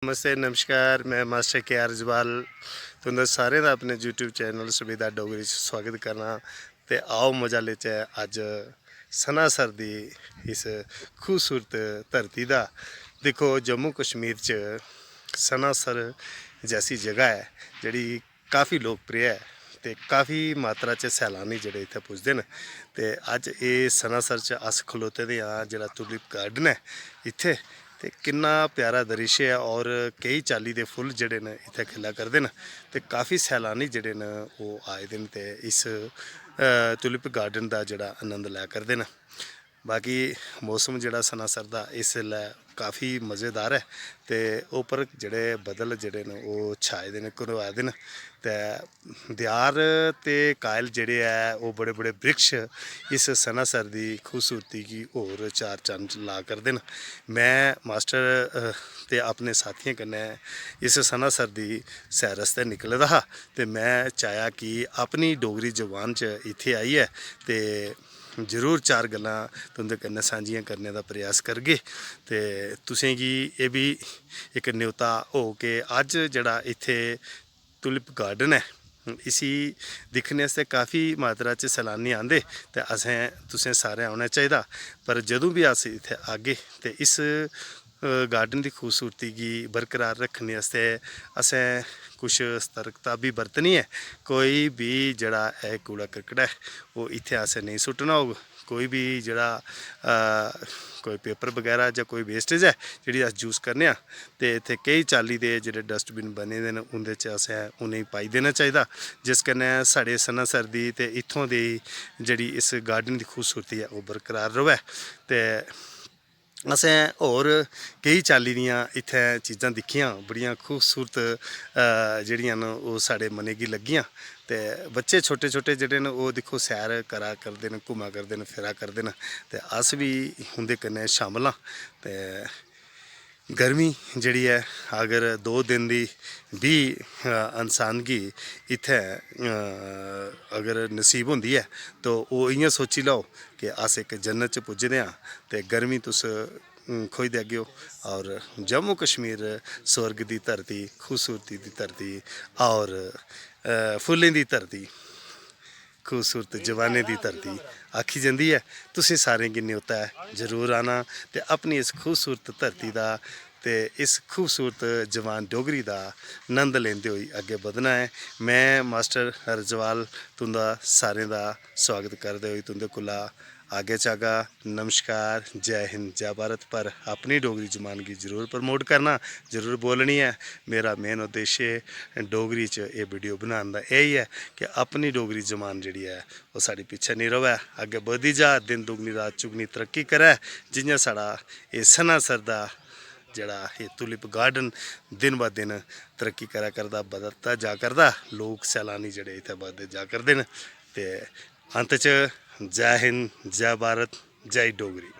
नमस्ते नमस्कार मैं मास्टर के आर जवाल तुंदा सारें दा अपने यूट्यूब चैनल सुविधा डोगरी स्वागत करना। ते आओ मजा लेचै अज सनासर दी इस खूबसूरत धरती दा। देखो जम्मू कश्मीर च सनासर जैसी जगह है जिहड़ी काफ़ी लोकप्रिय है ते काफ़ी मात्रा च सैलानी जिहड़े इत्थै पुजदे न। ते अज ये सनासर च अस खलोते दे आं जिहड़ा टूलिप गार्डन है इत्थे। ते किन्ना प्यारा दृश्य है और कई चाली दे फुल जिहड़े न इत्थे खिला करदे न। ते काफ़ी सैलानी जिहड़े न ओह आए दे न ते इस टूलिप गार्डन दा जिहड़ा आनंद लै करदे न। बाकी मौसम जिहड़ा सनासर दा इसलै काफ़ी मज़ेदार है ते उप्पर जिहड़े बदल जिहड़े न ओह छाए दे न घरोआए दे न। ते देयार ते कायल जिहड़े ऐ ओह बड़े बड़े वृक्ष इस सनासर दी खूबसूरती गी होर चार चंद ला करदे न। मैं मास्टर ते अपने साथियें कन्नै इस सनासर दी सैर आस्तै निकले दा हा ते मैं चाहेआ कि अपनी डोगरी जुबान च इत्थै आइयै ते जरूर चार गल्लां तुंदे कन्नै सांझियां करने दा प्रयास करगे। ते तुसें गी एह् बी इक न्योता हो कि अज्ज जेह्ड़ा इत्थै टूलिप गार्डन है इसी दिक्खने आस्तै काफ़ी मात्रा च सैलानी आंदे ते असें तुसें सारें औना चाहिदा। पर जदूं भी अस इत्थै आगे ते इस गार्डन दी खूबसूरती गी बरकरार रखने आस्तै असें कुछ सतर्कता भी बरतनी है। कोई भी जेह्ड़ा है कूड़ा करकट है ओह् इत्थै असें नेईं सुट्टना होग। कोई भी जेह्ड़ा कोई पेपर बगैरा जां कोई वेस्टेज है जेह्ड़ी अस यूज़ करने आं ते इत्थै केई चाल्ली दे जेह्ड़े डस्टबिन बने दे न उं'दे च असें उ'नेंगी पाई देना चाहिदा जिस कन्नै साढ़े सनासर दी ते इत्थूं दी जेह्ड़ी इस गार्डन दी खूबसूरती है ओह् बरकरार रवै। ते असें होर केई चाल्ली दियां इत्थै चीज़ां दिक्खियां बड़ियां खूबसूरत जेह्ड़ियां न ओह् साढ़े मनै गी लग्गियां। ते बच्चे छोटे छोटे जेह्ड़े न ओह् दिक्खो सैर करा करदे न घूमा करदे न फिरा करदे न ते अस भी उं'दे कन्नै शामल आं। ते गर्मी जेह्ड़ी ऐ अगर 2 दिन दी भी इंसान गी इत्थै अगर नसीब होंदी ऐ तो ओह् इ'यां सोची लैओ कि अस इक जन्नत च पुज्जे दे आं। ते गर्मी तुस खोई देगे हो और जम्मू कश्मीर स्वर्ग दी धरती खूबसूरती दी धरती और फुल्लें दी धरती खूबसूरत जवानें दी धरती आखी जंदी है। तुसें सारें गी न्योता है जरूर आना ते अपनी इस खूबसूरत धरती दा ते इस खूबसूरत जवान डोगरी दा नंद लेंदे होई अग्गे बधना है। मैं मास्टर रजवाल तुंदा सारें दा स्वागत करदे होई तुंदे कोला आगे चागा। नमस्कार जय हिंद जय भारत। पर अपनी डोगरी जबान गी जरूर प्रमोट करना जरूर बोलनी है। मेरा मेन उद्देश्य डोगरी च एह् वीडियो बनाने दा यही है कि अपनी डोगरी जबान जेह्ड़ी है ओह् साढ़ी पिच्छे नहीं रवै अग्गे बधदी जा दिन दुगनी रात चुगनी तरक्की करै। जियां साढ़ा एह् सनासर दा जेह्ड़ा एह् टूलिप गार्डन दिन ब दिन तरक्की करा करदा बधदा जा करदा लोग सैलानी जेह्ड़े इत्थै बधदे जा करदे न। ते अंत च जय हिंद जय भारत जय डोगरी।